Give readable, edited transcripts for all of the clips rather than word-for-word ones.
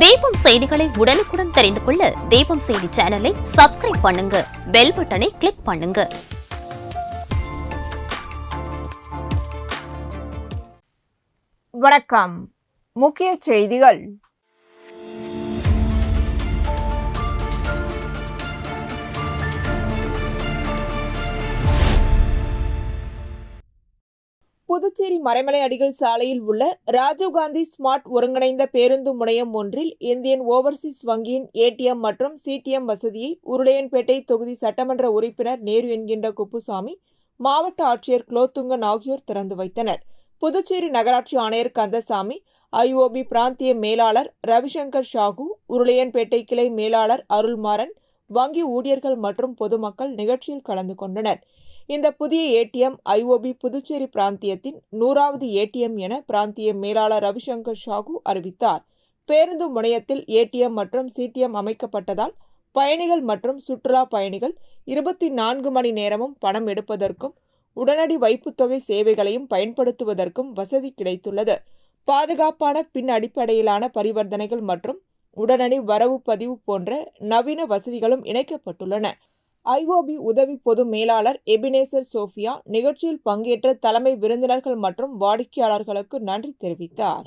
தீபம் செய்திகளை உடனுக்குடன் தெரிந்து கொள்ள தீபம் செய்தி சேனலை சப்ஸ்கிரைப் பண்ணுங்க, பெல் பட்டனை கிளிக் பண்ணுங்க. வணக்கம். முக்கிய செய்திகள். புதுச்சேரி மறைமலை அடிகள் சாலையில் உள்ள ராஜீவ்காந்தி ஸ்மார்ட் ஒருங்கிணைந்த பேருந்து முனையம் ஒன்றில் இந்தியன் ஓவர்சீஸ் வங்கியின் ஏடிஎம் மற்றும் சிடிஎம் வசதியை உருளையன்பேட்டை தொகுதி சட்டமன்ற உறுப்பினர் நேரு என்கின்ற குப்புசாமி, மாவட்ட ஆட்சியர் குலோத்துங்கன் ஆகியோர் திறந்து வைத்தனர். புதுச்சேரி நகராட்சி ஆணையர் கந்தசாமி, ஐஓபி பிராந்திய மேலாளர் ரவிசங்கர் சாகு, உருளையன்பேட்டை கிளை மேலாளர் அருள்மாறன், வங்கி ஊழியர்கள் மற்றும் பொதுமக்கள் நிகழ்ச்சியில் கலந்து கொண்டனர். இந்த புதிய ஏடிஎம் ஐஓபி புதுச்சேரி பிராந்தியத்தின் 100வது ஏடிஎம் என பிராந்திய மேலாளர் ரவிசங்கர் சாகு அறிவித்தார். பேருந்து முனையத்தில் ஏடிஎம் மற்றும் சிடிஎம் அமைக்கப்பட்டதால் பயணிகள் மற்றும் சுற்றுலா பயணிகள் 24 மணி நேரமும் பணம் எடுப்பதற்கும் உடனடி வைப்புத்தொகை சேவைகளையும் பயன்படுத்துவதற்கும் வசதி கிடைத்துள்ளது. பாதுகாப்பான பின் அடிப்படையிலான பரிவர்த்தனைகள் மற்றும் உடனடி வரவு பதிவு போன்ற நவீன வசதிகளும் இணைக்கப்பட்டுள்ளன. ஐஓபி உதவி பொது மேலாளர் எபினேசர் சோஃபியா நிகழ்ச்சியில் பங்கேற்ற தலைமை விருந்தினர்கள் மற்றும் வாடிக்கையாளர்களுக்கு நன்றி தெரிவித்தார்.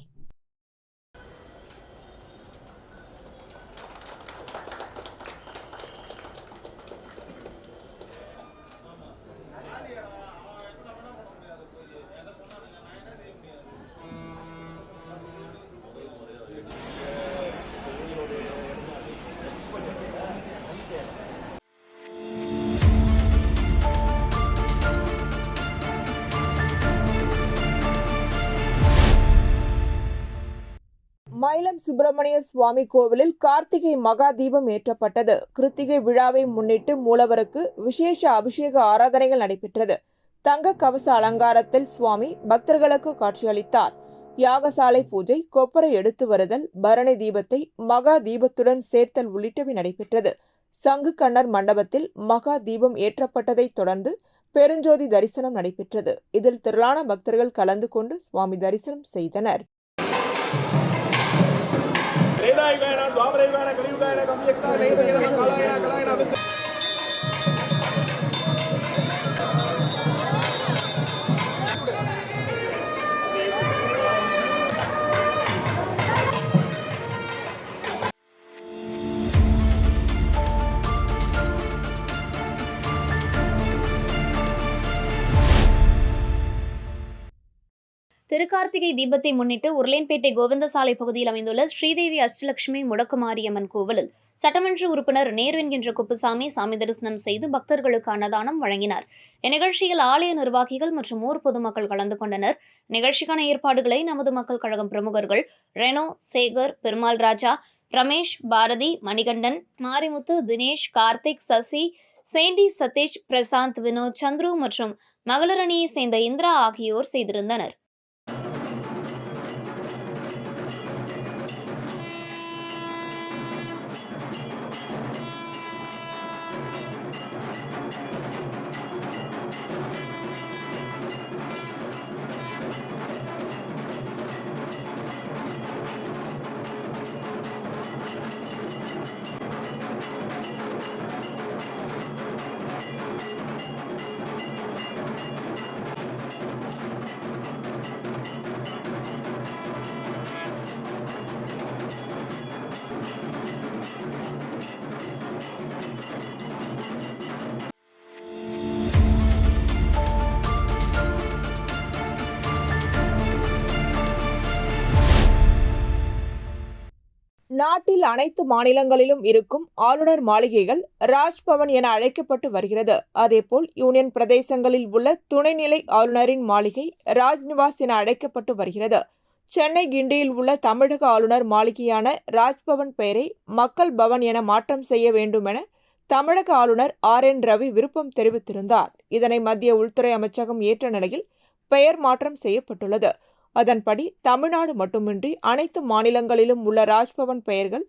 மயிலம் சுப்பிரமணிய சுவாமி கோவிலில் கார்த்திகை மகா தீபம் ஏற்றப்பட்டது. கிருத்திகை விழாவை முன்னிட்டு மூலவருக்கு விசேஷ அபிஷேக ஆராதனைகள் நடைபெற்றது. தங்க கவச அலங்காரத்தில் சுவாமி பக்தர்களுக்கு காட்சியளித்தார். யாகசாலை பூஜை, கொப்பரை எடுத்து வருதல், பரணி தீபத்தை மகா தீபத்துடன் சேர்த்தல் உள்ளிட்டவை நடைபெற்றது. சங்கு கண்ணர் மண்டபத்தில் மகா தீபம் ஏற்றப்பட்டதை தொடர்ந்து பெருஞ்சோதி தரிசனம் நடைபெற்றது. இதில் திரளான பக்தர்கள் கலந்து கொண்டு சுவாமி தரிசனம் செய்தனர். திருக்கார்த்திகை தீபத்தை முன்னிட்டு உருளையன்பேட்டை கோவிந்தசாலை பகுதியில் அமைந்துள்ள ஸ்ரீதேவி அஷ்டலட்சுமி முடக்குமாரியம்மன் கோவிலில் சட்டமன்ற உறுப்பினர் நேரு என்கின்ற குப்புசாமி சாமி தரிசனம் செய்து பக்தர்களுக்கு அன்னதானம் வழங்கினார். இந்நிகழ்ச்சியில் ஆலய நிர்வாகிகள் மற்றும் ஊர் பொதுமக்கள் கலந்து கொண்டனர். நிகழ்ச்சிக்கான ஏற்பாடுகளை நமது மக்கள் கழகம் பிரமுகர்கள் ரெனோ, சேகர், பெருமாள் ராஜா, ரமேஷ், பாரதி, மணிகண்டன், மாரிமுத்து, தினேஷ், கார்த்திக், சசி, சேண்டி, சதீஷ், பிரசாந்த், வினோத், சந்துரு மற்றும் மகளிர் அணியை சேர்ந்த இந்திரா ஆகியோர் செய்திருந்தனர். நாட்டில் அனைத்து மாநிலங்களிலும் இருக்கும் ஆளுநர் மாளிகைகள் ராஜ்பவன் என அழைக்கப்பட்டு வருகிறது. அதேபோல் யூனியன் பிரதேசங்களில் உள்ள துணைநிலை ஆளுநரின் மாளிகை ராஜ்நிவாஸ் என அழைக்கப்பட்டு வருகிறது. சென்னை கிண்டியில் உள்ள தமிழக ஆளுநர் மாளிகையான ராஜ்பவன் பெயரை மக்கள் பவன் என மாற்றம் செய்ய வேண்டுமென தமிழக ஆளுநர் RN ரவி விருப்பம் தெரிவித்திருந்தார். இதனை மத்திய உள்துறை அமைச்சகம் ஏற்ற நிலையில் பெயர் மாற்றம் செய்யப்பட்டுள்ளது. அதன்படி தமிழ்நாடு மட்டுமின்றி அனைத்து மாநிலங்களிலும் உள்ள ராஜ்பவன் பெயர்கள்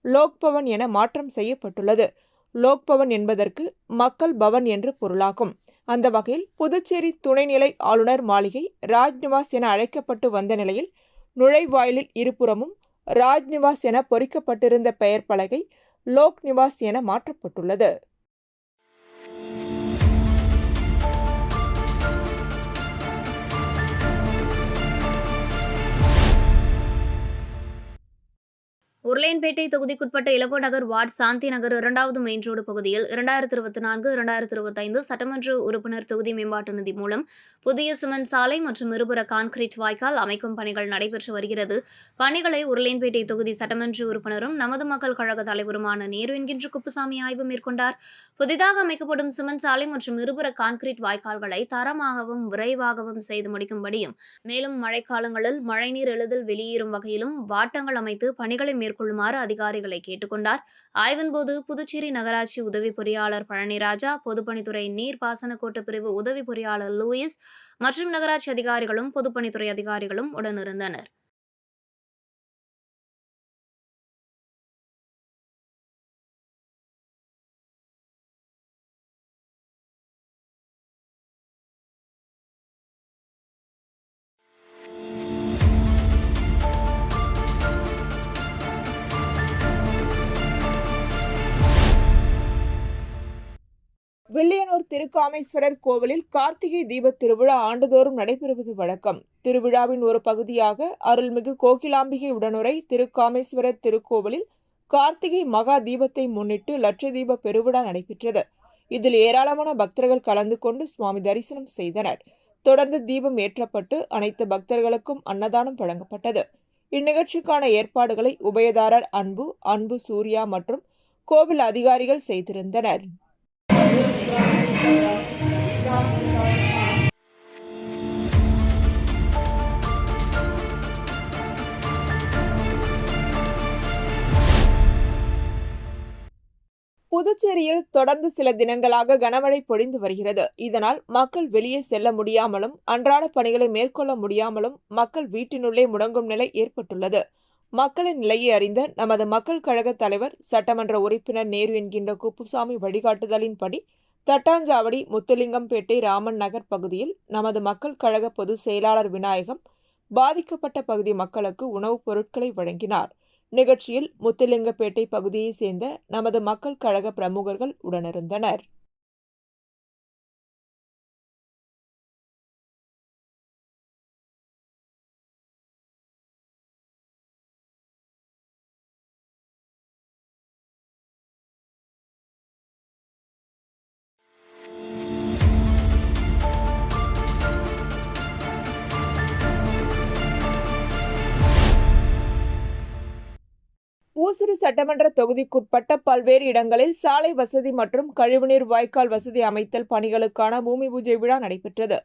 லோக்பவன் என மாற்றம் செய்யப்பட்டுள்ளது. லோக்பவன் என்பதற்கு மக்கள் பவன் என்று பொருளாகும். அந்த வகையில் புதுச்சேரி துணைநிலை ஆளுநர் மாளிகை ராஜ்நிவாஸ் என அழைக்கப்பட்டு வந்த நிலையில் நுழைவாயிலில் இருபுறமும் ராஜ் நிவாஸ் என பொறிக்கப்பட்டிருந்த பெயர் பலகை லோக் நிவாஸ் என மாற்றப்பட்டுள்ளது. உருளையன்பேட்டை தொகுதிக்குட்பட்ட இளங்கோ நகர் வார்டு சாந்தி நகர் 2வது மெயின் ரோடு பகுதியில் 2024-2025 சட்டமன்ற உறுப்பினர் தொகுதி மேம்பாட்டு நிதி மூலம் புதிய சிமெண்ட் சாலை மற்றும் இருபுற கான்கிரீட் வாய்க்கால் அமைக்கும் பணிகள் நடைபெற்று வருகிறது. பணிகளை உருளையன்பேட்டை தொகுதி சட்டமன்ற உறுப்பினரும் நமது மக்கள் கழக தலைவருமான நேரு என்கின்ற குப்புசாமி ஆய்வு மேற்கொண்டார். புதிதாக அமைக்கப்படும் சிமெண்ட் சாலை மற்றும் இருபுற கான்கிரீட் வாய்க்கால்களை தரமாகவும் விரைவாகவும் செய்து முடிக்கும்படியும், மேலும் மழைக்காலங்களில் மழைநீர் எளிதில் வெளியேறும் வகையிலும் வாட்டங்கள் அமைத்து பணிகளை மேற்கொள்ளுமாறு அதிகாரிகளை கேட்டுக்கொண்டார். ஆய்வின்போது புதுச்சேரி நகராட்சி உதவி பொறியாளர் பழனிராஜா, பொதுப்பணித்துறை நீர்ப்பாசன கோட்ட பிரிவு உதவி பொறியாளர் லூயிஸ் மற்றும் நகராட்சி அதிகாரிகளும் பொதுப்பணித்துறை அதிகாரிகளும் உடனிருந்தனர். வில்லியனூர் திருக்காமேஸ்வரர் கோவிலில் கார்த்திகை தீபத் திருவிழா ஆண்டுதோறும் நடைபெறுவது வழக்கம். திருவிழாவின் ஒரு பகுதியாக அருள்மிகு கோகிலாம்பிகை உடனுரை திருக்காமேஸ்வரர் திருக்கோவிலில் கார்த்திகை மகா தீபத்தை முன்னிட்டு லட்ச தீப பெருவிழா நடைபெற்றது. இதில் ஏராளமான பக்தர்கள் கலந்து கொண்டு சுவாமி தரிசனம் செய்தனர். தொடர்ந்து தீபம் ஏற்றப்பட்டு அனைத்து பக்தர்களுக்கும் அன்னதானம் வழங்கப்பட்டது. இந்நிகழ்ச்சிக்கான ஏற்பாடுகளை உபயதாரர் அன்பு சூர்யா மற்றும் கோவில் அதிகாரிகள் செய்திருந்தனர். புதுச்சேரியில் தொடர்ந்து சில தினங்களாக கனமழை பொழிந்து வருகிறது. இதனால் மக்கள் வெளியே செல்ல முடியாமலும் அன்றாட பணிகளை மேற்கொள்ள முடியாமலும் மக்கள் வீட்டினுள்ளே முடங்கும் நிலை ஏற்பட்டுள்ளது. மக்களின் நிலையை அறிந்த நமது மக்கள் கழக தலைவர் சட்டமன்ற உறுப்பினர் நேரு என்கின்ற குப்புசாமி வழிகாட்டுதலின்படி தட்டாஞ்சாவடி, முத்துலிங்கம்பேட்டை, ராமன் நகர் பகுதியில் நமது மக்கள் கழக பொதுச் செயலாளர் விநாயகம் பாதிக்கப்பட்ட பகுதி மக்களுக்கு உணவுப் பொருட்களை வழங்கினார். நிகழ்ச்சியில் முத்துலிங்கப்பேட்டை பகுதியைச் சேர்ந்த நமது மக்கள் கழக பிரமுகர்கள் உடனிருந்தனர். ஊசுடு சட்டமன்ற தொகுதிக்குட்பட்ட பல்வேறு இடங்களில் சாலை வசதி மற்றும் கழிவுநீர் வாய்க்கால் வசதி அமைத்தல் பணிகளுக்கான பூமி பூஜை விழா நடைபெற்றது.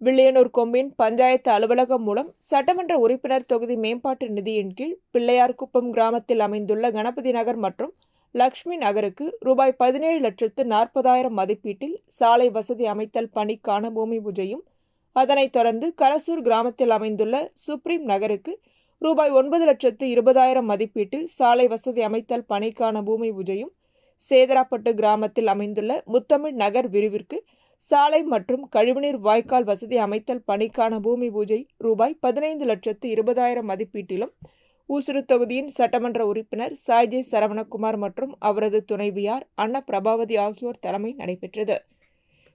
வில்லியனூர் கொம்பின் பஞ்சாயத்து அலுவலகம் மூலம் சட்டமன்ற உறுப்பினர் தொகுதி மேம்பாட்டு நிதியின் கீழ் பிள்ளையார்குப்பம் கிராமத்தில் அமைந்துள்ள கணபதி நகர் மற்றும் லட்சுமி நகருக்கு ரூபாய் 17,40,000 மதிப்பீட்டில் சாலை வசதி அமைத்தல் பணிக்கான பூமி பூஜையும், அதனைத் தொடர்ந்து கரசூர் கிராமத்தில் அமைந்துள்ள சுப்ரீம் நகருக்கு ரூபாய் 9,20,000 மதிப்பீட்டில் சாலை வசதி அமைத்தல் பணிக்கான பூமி பூஜையும், சேதராப்பட்டு கிராமத்தில் அமைந்துள்ள முத்தமிழ் நகர் விரிவிற்கு சாலை மற்றும் கழிவுநீர் வாய்க்கால் வசதி அமைத்தல் பணிக்கான பூமி பூஜை ரூபாய் 15,20,000 மதிப்பீட்டிலும் ஊசுடு தொகுதியின் சட்டமன்ற உறுப்பினர் சாய்ஜே சரவணகுமார் மற்றும் அவரது துணைவியார் அன்ன பிரபாவதி ஆகியோர் தலைமை நடைபெற்றது.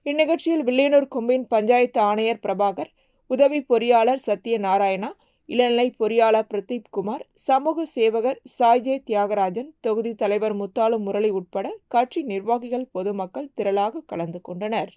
இந்நிகழ்ச்சியில் வில்லியனூர் கொம்பின் பஞ்சாயத்து ஆணையர் பிரபாகர், உதவி பொறியாளர் சத்யநாராயணா, இளநிலை பொறியாளர் பிரதீப் குமார், சமூக சேவகர் சாய்ஜே தியாகராஜன், தொகுதி தலைவர் முத்தாலு முரளி உட்பட கட்சி நிர்வாகிகள், பொதுமக்கள் திரளாக கலந்து கொண்டனர்.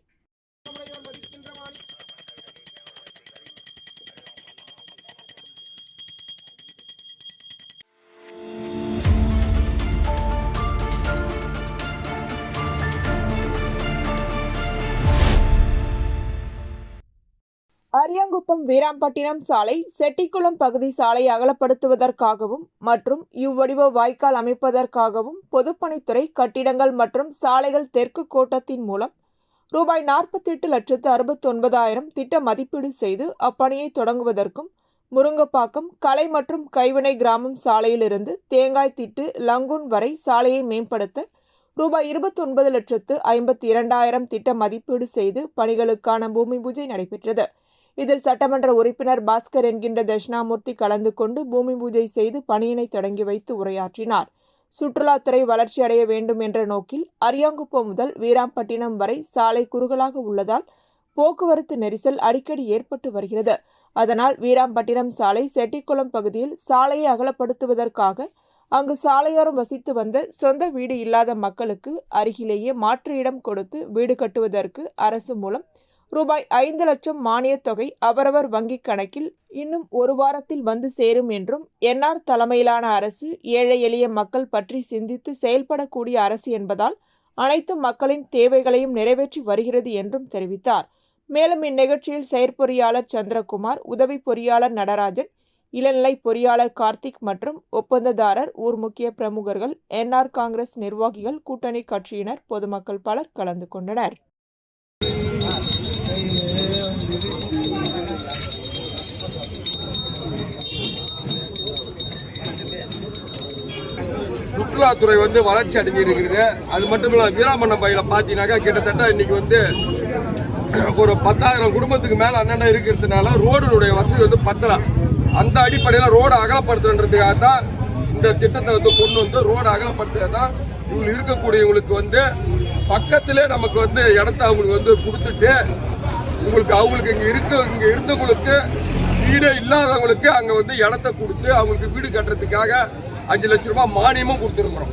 அரியாங்குப்பம் வீராம்பட்டினம் சாலை, செட்டிக்குளம் பகுதி சாலை அகலப்படுத்துவதற்காகவும் மற்றும் இவ்வடிவ வாய்க்கால் அமைப்பதற்காகவும் பொதுப்பணித்துறை கட்டிடங்கள் மற்றும் சாலைகள் தெற்கு கோட்டத்தின் மூலம் ரூபாய் 48,69,000 திட்ட மதிப்பீடு செய்து அப்பணியை தொடங்குவதற்கும், முருங்கப்பாக்கம் கலை மற்றும் கைவினை கிராமம் சாலையிலிருந்து தேங்காய் திட்டு லங்கூன் வரை சாலையை மேம்படுத்த ரூபாய் 29,52,000 திட்ட மதிப்பீடு செய்து பணிகளுக்கான பூமி பூஜை நடைபெற்றது. இதில் சட்டமன்ற உறுப்பினர் பாஸ்கர் என்கின்ற தட்சிணாமூர்த்தி கலந்து கொண்டு பூமி பூஜை செய்து பணியினை தொடங்கி வைத்து உரையாற்றினார். சுற்றுலாத்துறை வளர்ச்சி அடைய வேண்டும் என்ற நோக்கில் அரியாங்குப்பம் முதல் வீராம்பட்டினம் வரை சாலை குறுகலாக உள்ளதால் போக்குவரத்து நெரிசல் அடிக்கடி ஏற்பட்டு வருகிறது. அதனால் வீராம்பட்டினம் சாலை செட்டிக்குளம் பகுதியில் சாலையை அகலப்படுத்துவதற்காக அங்கு சாலையோரம் வசித்து வந்த சொந்த வீடு இல்லாத மக்களுக்கு அருகிலேயே மாற்று இடம் கொடுத்து வீடு கட்டுவதற்கு அரசு மூலம் ரூபாய் 5 லட்சம் மானியத் தொகை அவரவர் வங்கிக் கணக்கில் இன்னும் ஒரு வாரத்தில் வந்து சேரும் என்றும், என்ஆர் தலைமையிலான அரசு ஏழை எளிய மக்கள் பற்றி சிந்தித்து செயல்படக்கூடிய அரசு என்பதால் அனைத்து மக்களின் தேவைகளையும் நிறைவேற்றி வருகிறது என்றும் தெரிவித்தார். மேலும் இந்நிகழ்ச்சியில் செயற்பொறியாளர் சந்திரகுமார், உதவி பொறியாளர் நடராஜன், இளநிலை பொறியாளர் கார்த்திக் மற்றும் ஒப்பந்ததாரர், ஊர் முக்கிய பிரமுகர்கள், என்ஆர் காங்கிரஸ் நிர்வாகிகள், கூட்டணி கட்சியினர், பொதுமக்கள் பலர் கலந்து கொண்டனர். சுற்றுலாத்துறை வளர்ச்சி அடைஞ்சிருக்கிறது. அது மட்டும் இல்லாமல் வீராம்பட்டினம் பகுதியில் பார்த்தீங்கன்னாக்கா கிட்டத்தட்ட இன்னைக்கு ஒரு 10,000 குடும்பத்துக்கு மேலே அண்ணன் இருக்கிறதுனால ரோடுடைய வசதி பத்தலை. அந்த அடிப்படையில் ரோடு அகலப்படுத்துறதுக்காக தான் இந்த திட்டத்தை கொண்டு வந்து ரோடு அகலப்படுத்துறது தான் இவங்க இருக்கக்கூடியவங்களுக்கு பக்கத்திலே நமக்கு இடத்த அவங்களுக்கு கொடுத்துட்டு அவங்களுக்கு இங்கே இருந்தவங்களுக்கு வீடே இல்லாதவங்களுக்கு அங்கே இடத்த கொடுத்து அவங்களுக்கு வீடு கட்டுறதுக்காக 5 லட்சம் ரூபாய் மானியமும் கொடுத்துருக்குறோம்.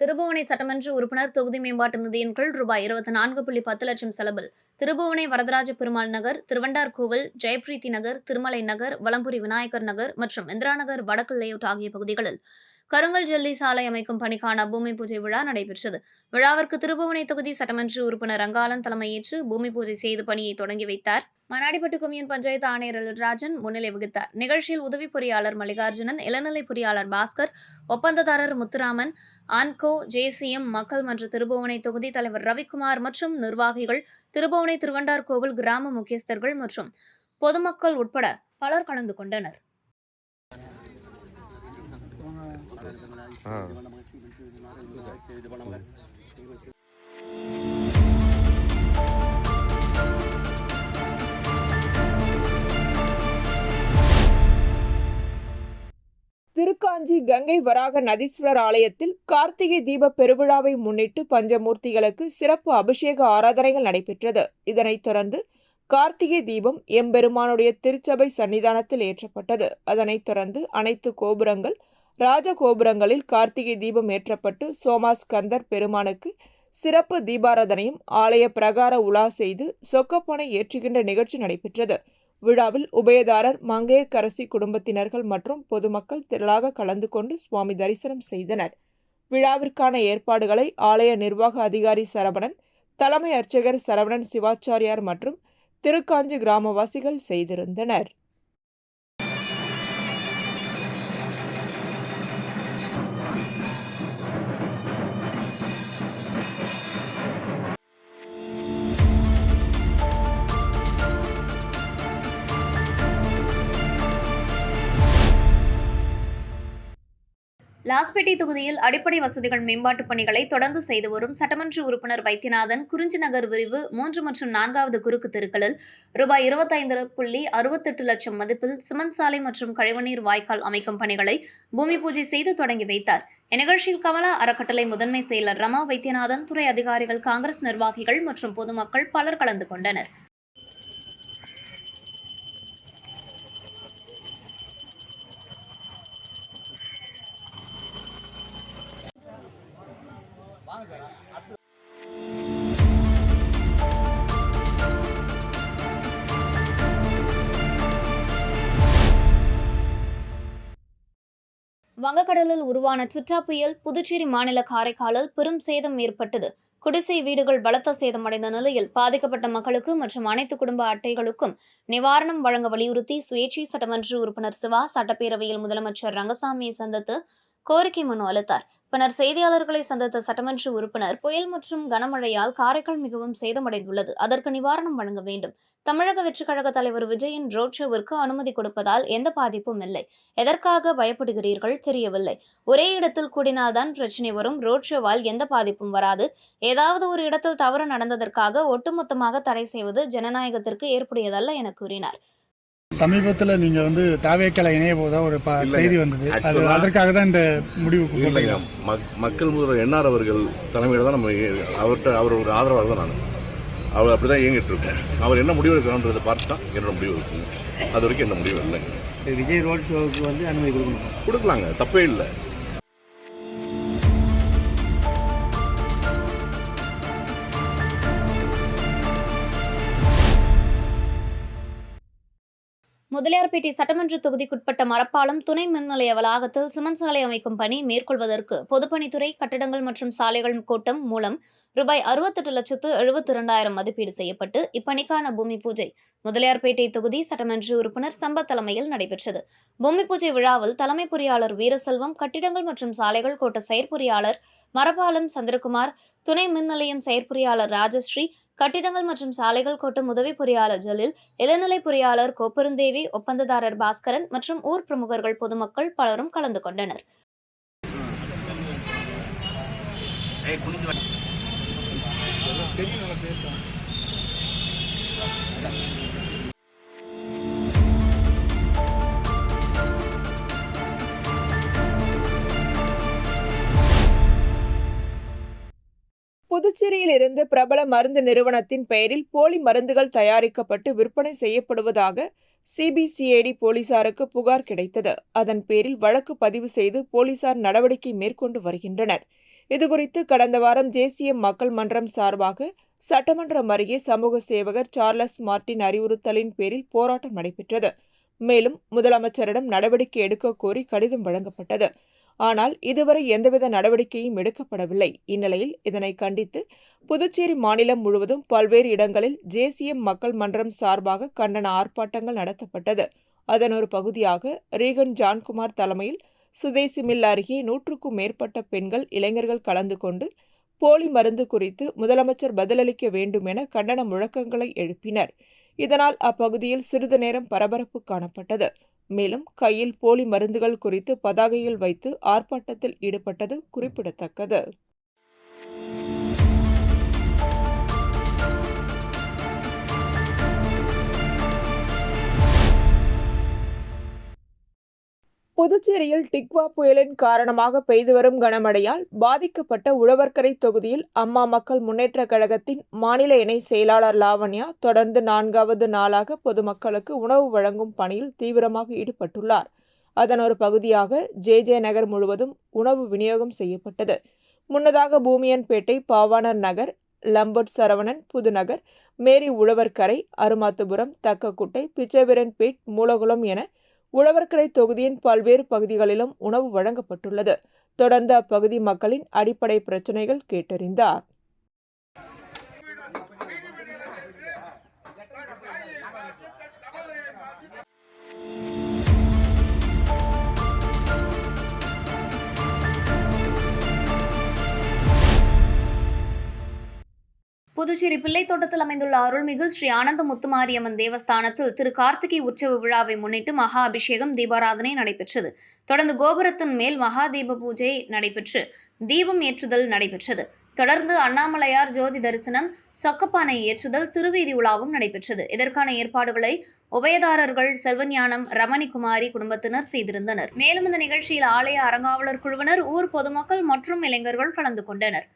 திருபுவனை சட்டமன்ற உறுப்பினர் தொகுதி மேம்பாட்டு நிதியின் கீழ் ரூபாய் 24.10 லட்சம் செலவில் திருபுவனை வரதராஜ பெருமாள் நகர், திருவண்டார்கோவில், ஜெயபிரீத்தி நகர், திருமலை நகர், வலம்புரி விநாயகர் நகர் மற்றும் இந்திரா நகர் வடக்கு லேஅவுட் ஆகிய பகுதிகளில் கருங்கல் ஜல்லி சாலை அமைக்கும் பணிக்கான பூமி பூஜை விழா நடைபெற்றது. விழாவிற்கு திருபுவனை தொகுதி சட்டமன்ற உறுப்பினர் ரங்காலன் தலைமையேற்று பூமி பூஜை செய்து பணியை தொடங்கி வைத்தார். மணாடிப்பட்டு கொம்யூன் பஞ்சாயத்து ஆணையர் எழில்ராஜன் முன்னிலை வகித்தார். நிகழ்ச்சியில் உதவி பொறியாளர் மல்லிகார்ஜுனன், இளநிலை பொறியாளர் பாஸ்கர், ஒப்பந்ததாரர் முத்துராமன், ஆன்கோ, ஜேசிஎம், மக்கள் மன்ற திருபுவனை தொகுதி தலைவர் ரவிக்குமார் மற்றும் நிர்வாகிகள், திருபுவனை திருவண்டார்கோவில் கிராம முக்கியஸ்தர்கள் மற்றும் பொதுமக்கள் உட்பட பலர் கலந்து கொண்டனர். திருக்காஞ்சி கங்கை வராக நதீஸ்வரர் ஆலயத்தில் கார்த்திகை தீப பெருவிழாவை முன்னிட்டு பஞ்சமூர்த்திகளுக்கு சிறப்பு அபிஷேக ஆராதனைகள் நடைபெற்றது. இதனைத் தொடர்ந்து கார்த்திகை தீபம் எம்பெருமானுடைய திருச்சபை சன்னிதானத்தில் ஏற்றப்பட்டது. அதனைத் தொடர்ந்து அனைத்து கோபுரங்கள், ராஜகோபுரங்களில் கார்த்திகை தீபம் ஏற்றப்பட்டு சோமாஸ்கந்தர் பெருமானுக்கு சிறப்பு தீபாராதனையும் ஆலய பிரகார உலா செய்து சொக்கப்பனை ஏற்றுகின்ற நிகழ்ச்சி நடைபெற்றது. விழாவில் உபயதாரர், மங்கையர்க்கரசி குடும்பத்தினர்கள் மற்றும் பொதுமக்கள் திரளாக கலந்து கொண்டு சுவாமி தரிசனம் செய்தனர். விழாவிற்கான ஏற்பாடுகளை ஆலய நிர்வாக அதிகாரி சரவணன், தலைமை அர்ச்சகர் சரவணன் சிவாச்சாரியார் மற்றும் திருக்காஞ்சி கிராமவாசிகள் செய்திருந்தனர். லாஸ்பேட்டை தொகுதியில் அடிப்படை வசதிகள் மேம்பாட்டுப் பணிகளை தொடர்ந்து செய்து வரும் சட்டமன்ற உறுப்பினர் வைத்தியநாதன் குறிஞ்சி நகர் விரிவு 3 மற்றும் 4வது குறுக்கு தெருக்களில் ரூபாய் 25.68 லட்சம் மதிப்பில் சிமெண்ட் சாலை மற்றும் கழிவுநீர் வாய்க்கால் அமைக்கும் பணிகளை பூமி பூஜை செய்து தொடங்கி வைத்தார். இந்நிகழ்ச்சியில் கமலா அறக்கட்டளை முதன்மை செயலர் ரமா வைத்தியநாதன், துறை அதிகாரிகள், காங்கிரஸ் நிர்வாகிகள் மற்றும் பொதுமக்கள் பலர் கலந்து கொண்டனர். வங்கக்கடலில் உருவான ட்விட்டா புயல் புதுச்சேரி மாநில காரைக்காலில் பெரும் சேதம் ஏற்பட்டது. குடிசை வீடுகள் பலத்த சேதமடைந்த நிலையில் பாதிக்கப்பட்ட மக்களுக்கு மற்றும் அனைத்து குடும்ப அட்டைகளுக்கும் நிவாரணம் வழங்க வலியுறுத்தி சுயேட்சை சட்டமன்ற உறுப்பினர் சிவா சட்டப்பேரவையில் முதலமைச்சர் ரங்கசாமியை சந்தித்து கோரிக்கை மனு அளித்தார். பின்னர் செய்தியாளர்களை சந்தித்த சட்டமன்ற உறுப்பினர், புயல் மற்றும் கனமழையால் காரைக்கால் மிகவும் சேதமடைந்துள்ளது. அதற்கு நிவாரணம் வழங்க வேண்டும். தமிழக வெற்றிக் கழக தலைவர் விஜயின் ரோட் ஷோவிற்கு அனுமதி கொடுப்பதால் எந்த பாதிப்பும் இல்லை. எதற்காக பயப்படுகிறீர்கள் தெரியவில்லை. ஒரே இடத்தில் கூடினால்தான் பிரச்சினை வரும். ரோட் ஷோவால் எந்த பாதிப்பும் வராது. ஏதாவது ஒரு இடத்தில் தவறு நடந்ததற்காக ஒட்டுமொத்தமாக தடை செய்வது ஜனநாயகத்திற்கு ஏற்புடையதல்ல என கூறினார். சமீபத்தில் நீங்கள் தாவேக்கல இணைய போதா ஒரு செய்தி வந்தது. அது அதற்காக தான் இந்த முடிவுக்கு இல்லைங்க. மக்கள் முதல்வர் என்ஆர் அவர்கள் தலைமையில் தான் நம்ம அவர் ஒரு ஆதரவாக தான் நான் அவர் அப்படி தான் இயங்கிட்டு இருக்கேன். அவர் என்ன முடிவு எடுக்கணுன்றதை பார்த்து தான் என்னோட முடிவு இருக்குங்க. அது வரைக்கும் என்ன முடிவு இல்லைங்க. விஜய் ரோட் ஷோவுக்கு அனுமதி கொடுக்கலாங்க, தப்பே இல்லை. முதலியார்பேட்டை சட்டமன்ற தொகுதிக்குட்பட்ட மரப்பாலம் துணை மின் நிலைய வளாகத்தில் சிமெண்ட் சாலை அமைக்கும் பணி மேற்கொள்வதற்கு பொதுப்பணித்துறை கட்டடங்கள் மற்றும் சாலைகள் கோட்டம் மூலம் ரூபாய் 68,72,000 மதிப்பீடு செய்யப்பட்டு இப்பணிக்கான பூமி பூஜை முதலியார்பேட்டை தொகுதி சட்டமன்ற உறுப்பினர் சம்பத் தலைமையில் நடைபெற்றது. பூமி பூஜை விழாவில் தலைமை பொறியாளர் வீரசெல்வம், கட்டிடங்கள் மற்றும் சாலைகள் கோட்ட செயற்பொறியாளர் மரப்பாலம் சந்திரகுமார், துணை மின் நிலையம் செயற்பொறியாளர் ராஜஸ்ரீ, கட்டிடங்கள் மற்றும் சாலைகள் கோட்டம் உதவி பொறியாளர் ஜலீல், இளநிலை பொறியாளர் கோப்பெருந்தேவி, ஒப்பந்ததாரர் பாஸ்கரன் மற்றும் ஊர் பிரமுகர்கள், பொதுமக்கள் பலரும் கலந்து கொண்டனர். புதுச்சேரியில் இருந்து பிரபல மருந்து நிறுவனத்தின் பெயரில் போலி மருந்துகள் தயாரிக்கப்பட்டு விற்பனை செய்யப்படுவதாக சிபிசிஐடி போலீசாருக்கு புகார் கிடைத்தது. அதன் பேரில் வழக்கு பதிவு செய்து போலீசார் நடவடிக்கை மேற்கொண்டு வருகின்றனர். இதுகுறித்து கடந்த வாரம் ஜேசிஎம் மக்கள் மன்றம் சார்பாக சட்டமன்றம் அருகே சமூக சேவகர் சார்லஸ் மார்டின் அறிவுறுத்தலின் பேரில் போராட்டம் நடைபெற்றது. மேலும் முதலமைச்சரிடம் நடவடிக்கை எடுக்க கோரி கடிதம் வழங்கப்பட்டது. ஆனால் இதுவரை எந்தவித நடவடிக்கையும் எடுக்கப்படவில்லை. இந்நிலையில் இதனை கண்டித்து புதுச்சேரி மாநிலம் முழுவதும் பல்வேறு இடங்களில் ஜேசிஎம் மக்கள் மன்றம் சார்பாக கண்டன ஆர்ப்பாட்டங்கள் நடத்தப்பட்டது. அதன் ஒரு பகுதியாக ரீகன் ஜான்குமார் தலைமையில் சுதேசி மில் அருகே 100க்கும் மேற்பட்ட பெண்கள், இளைஞர்கள் கலந்து கொண்டு போலி மருந்து குறித்து முதலமைச்சர் பதிலளிக்க வேண்டும் என கண்டன முழக்கங்களை எழுப்பினர். இதனால் அப்பகுதியில் சிறிது நேரம் பரபரப்பு காணப்பட்டது. மேலும் கையில் போலி மருந்துகள் குறித்து பதாகைகள் வைத்து ஆர்ப்பாட்டத்தில் ஈடுபட்டது குறிப்பிடத்தக்கது. புதுச்சேரியில் டிக்வா புயலின் காரணமாக பெய்து வரும் கனமழையால் பாதிக்கப்பட்ட உழவர்கரை தொகுதியில் அம்மா மக்கள் முன்னேற்றக் கழகத்தின் மாநில இணை செயலாளர் லாவண்யா தொடர்ந்து 4வது நாளாக பொதுமக்களுக்கு உணவு வழங்கும் பணியில் தீவிரமாக ஈடுபட்டுள்ளார். அதன் ஒரு பகுதியாக ஜே நகர் முழுவதும் உணவு விநியோகம் செய்யப்பட்டது. முன்னதாக பூமியன்பேட்டை, பாவாணர் நகர், லம்பட் சரவணன், புதுநகர், மேரி உழவர்கரை, அருமாத்துபுரம், தக்கக்குட்டை, பிச்சைவீரன்பேட், மூலகுளம் என உழவர்கரை தொகுதியின் பல்வேறு பகுதிகளிலும் உணவு வழங்கப்பட்டுள்ளது. தொடர்ந்து அப்பகுதி மக்களின் அடிப்படை பிரச்சினைகள் கேட்டறிந்தார். புதுச்சேரி பிள்ளைத்தோட்டத்தில் அமைந்துள்ள அருள்மிகு ஸ்ரீ ஆனந்த முத்துமாரியம்மன் தேவஸ்தானத்தில் திரு கார்த்திகை உற்சவ விழாவை முன்னிட்டு மகா அபிஷேகம், தீபாராதனை நடைபெற்றது. தொடர்ந்து கோபுரத்தின் மேல் மகா தீப பூஜை நடைபெற்று தீபம் ஏற்றுதல் நடைபெற்றது. தொடர்ந்து அண்ணாமலையார் ஜோதி தரிசனம், சொக்கப்பானை ஏற்றுதல், திருவீதி உலாவும் நடைபெற்றது. இதற்கான ஏற்பாடுகளை உபயதாரர்கள் செல்வஞானம், ரமணிகுமாரி குடும்பத்தினர் செய்திருந்தனர். மேலும் இந்த நிகழ்ச்சியில் ஆலய அறங்காவலர் குழுவினர், ஊர் பொதுமக்கள் மற்றும் இளைஞர்கள் கலந்து கொண்டனர்.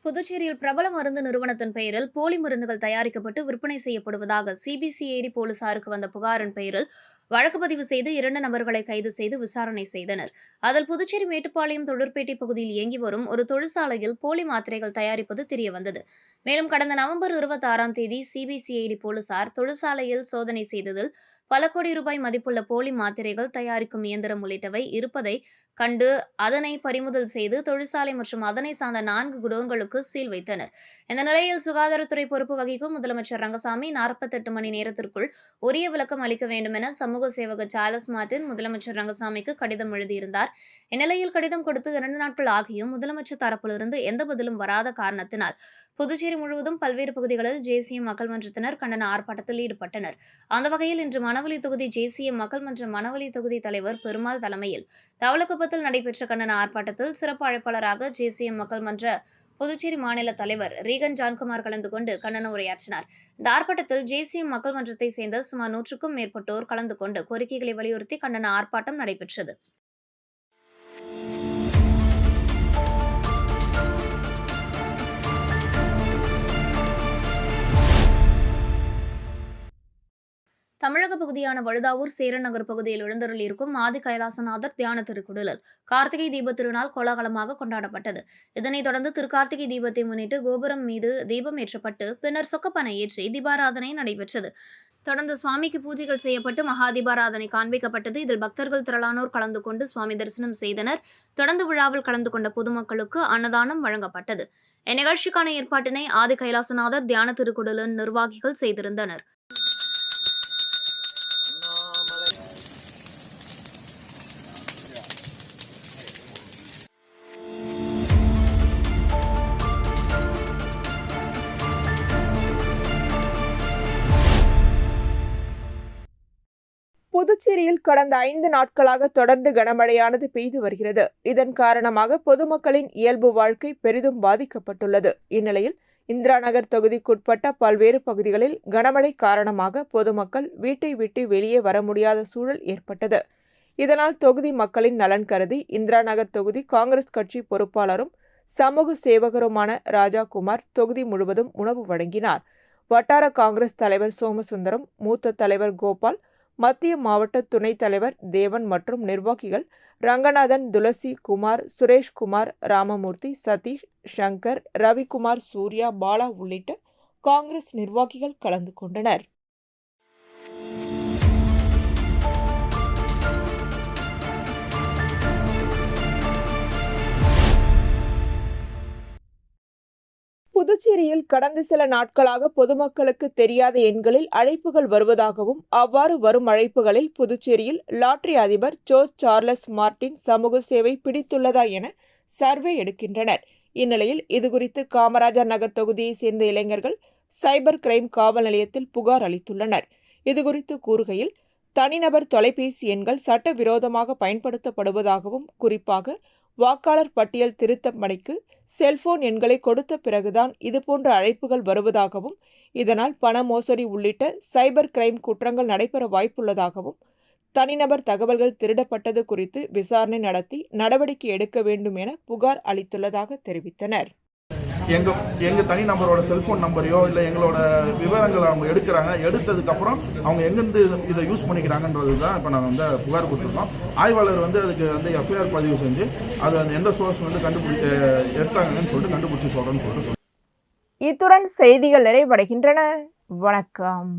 புதுச்சேரியில் பிரபல மருந்து நிறுவனத்தின் பெயரில் போலி மருந்துகள் தயாரிக்கப்பட்டு விற்பனை செய்யப்படுவதாக சிபிசிஐடி போலீசாருக்கு வந்த புகாரின் பெயரில் வழக்கு பதிவு செய்து 2 நபர்களை கைது செய்து விசாரணை செய்தனர். அதில் புதுச்சேரி மேட்டுப்பாளையம் தொழிற்பேட்டை பகுதியில் இயங்கி வரும் ஒரு தொழிற்சாலையில் போலி மாத்திரைகள் தயாரிப்பது தெரியவந்தது. மேலும் கடந்த நவம்பர் 26ஆம் தேதி சிபிசிஐடி போலீசார் தொழிற்சாலையில் சோதனை செய்ததில் பல கோடி ரூபாய் மதிப்புள்ள போலி மாத்திரைகள் தயாரிக்கும் இயந்திரம் உள்ளிட்டவை இருப்பதை கண்டு அதனை பறிமுதல் செய்து தொழிற்சாலை மற்றும் அதனை சார்ந்த 4 குடோன்களுக்கு சீல் வைத்தனர். இந்த நிலையில் சுகாதாரத்துறை பொறுப்பு வகிக்கும் முதலமைச்சர் ரங்கசாமி 48 மணி நேரத்திற்குள் உரிய விளக்கம் அளிக்க வேண்டும் என சமூக சேவகர் சார்லஸ் மார்டின் முதலமைச்சர் ரங்கசாமிக்கு கடிதம் எழுதியிருந்தார். இந்நிலையில் கடிதம் கொடுத்து 2 நாட்கள் ஆகியும் முதலமைச்சர் தரப்பிலிருந்து எந்த பதிலும் வராத காரணத்தினால் புதுச்சேரி முழுவதும் பல்வேறு பகுதிகளில் ஜேசிஎம் மக்கள் மன்றத்தினர் கண்டன ஆர்ப்பாட்டத்தில் ஈடுபட்டனர். அந்த வகையில் இன்று மணவெளி தொகுதி ஜேசிஎம் மக்கள் மன்ற மணவெளி தொகுதி தலைவர் பெருமாள் தலைமையில் தவளக்குப்பத்தில் நடைபெற்ற கண்டன ஆர்ப்பாட்டத்தில் சிறப்பு அழைப்பாளராக ஜேசிஎம் மக்கள் மன்ற புதுச்சேரி மாநில தலைவர் ரீகன் ஜான்குமார் கலந்து கொண்டு கண்டன உரையாற்றினார். இந்த ஆர்ப்பாட்டத்தில் ஜேசிஎம் மக்கள் மன்றத்தை சேர்ந்த சுமார் 100க்கும் மேற்பட்டோர் கலந்து கொண்டு கோரிக்கைகளை வலியுறுத்தி கண்டன ஆர்ப்பாட்டம் நடைபெற்றது. தமிழக பகுதியான வழுதாவூர் சேரன் நகர் பகுதியில் எழுந்தருளியிருக்கும் ஆதி கைலாசநாதர் தியான திருக்குடலில் கார்த்திகை தீப திருநாள் கோலாகலமாக கொண்டாடப்பட்டது. இதனைத் தொடர்ந்து திருக்கார்த்திகை தீபத்தை முன்னிட்டு கோபுரம் மீது தீபம் ஏற்றப்பட்டு பின்னர் சொக்கப்பனை ஏற்றி தீபாராதனை நடைபெற்றது. தொடர்ந்து சுவாமிக்கு பூஜைகள் செய்யப்பட்டு மகா தீபாராதனை காண்பிக்கப்பட்டது. இதில் பக்தர்கள் திரளானோர் கலந்து கொண்டு சுவாமி தரிசனம் செய்தனர். தொடர்ந்து விழாவில் கலந்து கொண்ட பொதுமக்களுக்கு அன்னதானம் வழங்கப்பட்டது. இந்நிகழ்ச்சிக்கான ஏற்பாட்டினை ஆதி கைலாசநாதர் தியான திருக்குடலின் நிர்வாகிகள் செய்திருந்தனர். புதுச்சேரியில் கடந்த 5 நாட்களாக தொடர்ந்து கனமழையானது பெய்து வருகிறது. இதன் காரணமாக பொதுமக்களின் இயல்பு வாழ்க்கை பெரிதும் பாதிக்கப்பட்டுள்ளது. இந்நிலையில் இந்திரா நகர் தொகுதிக்குட்பட்ட பல்வேறு பகுதிகளில் கனமழை காரணமாக பொதுமக்கள் வீட்டை விட்டு வெளியே வர முடியாத சூழல் ஏற்பட்டது. இதனால் தொகுதி மக்களின் நலன் கருதி இந்திரா நகர் தொகுதி காங்கிரஸ் கட்சி பொறுப்பாளரும் சமூக சேவகருமான ராஜாகுமார் தொகுதி முழுவதும் உணவு வழங்கினார். வட்டார காங்கிரஸ் தலைவர் சோமசுந்தரம், மூத்த தலைவர் கோபால், மத்திய மாவட்ட துணைத் தலைவர் தேவன் மற்றும் நிர்வாகிகள் ரங்கநாதன், துளசி குமார், சுரேஷ்குமார், ராமமூர்த்தி, சதீஷ், சங்கர், ரவிக்குமார், சூர்யா, பாலா உள்ளிட்ட காங்கிரஸ் நிர்வாகிகள் கலந்து கொண்டனர். புதுச்சேரியில் கடந்த சில நாட்களாக பொதுமக்களுக்கு தெரியாத எண்களில் அழைப்புகள் வருவதாகவும் அவ்வாறு வரும் அழைப்புகளில் புதுச்சேரியில் லாட்டரி அதிபர் ஜோஸ் சார்லஸ் மார்டின் சமூக சேவை பிடித்துள்ளதா என சர்வே எடுக்கின்றனர். இந்நிலையில் இதுகுறித்து காமராஜர் நகர் தொகுதியை சேர்ந்த இளைஞர்கள் சைபர் கிரைம் காவல் நிலையத்தில் புகார் அளித்துள்ளனர். இதுகுறித்து கூறுகையில், தனிநபர் தொலைபேசி எண்கள் சட்டவிரோதமாக பயன்படுத்தப்படுவதாகவும், குறிப்பாக வாக்காளர் பட்டியல் திருத்தம் பணிக்கு செல்போன் எண்களை கொடுத்த பிறகுதான் இதுபோன்ற அழைப்புகள் வருவதாகவும், இதனால் பண மோசடி உள்ளிட்ட சைபர் கிரைம் குற்றங்கள் நடைபெற வாய்ப்புள்ளதாகவும், தனிநபர் தகவல்கள் திருடப்பட்டது குறித்து விசாரணை நடத்தி நடவடிக்கை எடுக்க வேண்டும் என புகார் அளித்துள்ளதாக தெரிவித்தனர். எங்கள் தனி நம்பரோட செல்ஃபோன் நம்பரையோ இல்லை எங்களோட விவரங்களை அவங்க எடுக்கிறாங்க. எடுத்ததுக்கப்புறம் அவங்க எங்கேருந்து இதை யூஸ் பண்ணிக்கிறாங்கன்றது தான் இப்போ நாங்கள் வந்து புகார் கொடுத்துருக்கோம். ஆய்வாளர் வந்து அதுக்கு வந்து எஃப்ஐஆர் பதிவு செஞ்சு அது வந்து எந்த சோர்ஸ் வந்து எடுத்தாங்கன்னு சொல்லிட்டு கண்டுபிடிச்சி சொல்கிறேன்னு சொல்லிட்டு இத்துடன் செய்திகள் நிறைவடைகின்றன. வணக்கம்.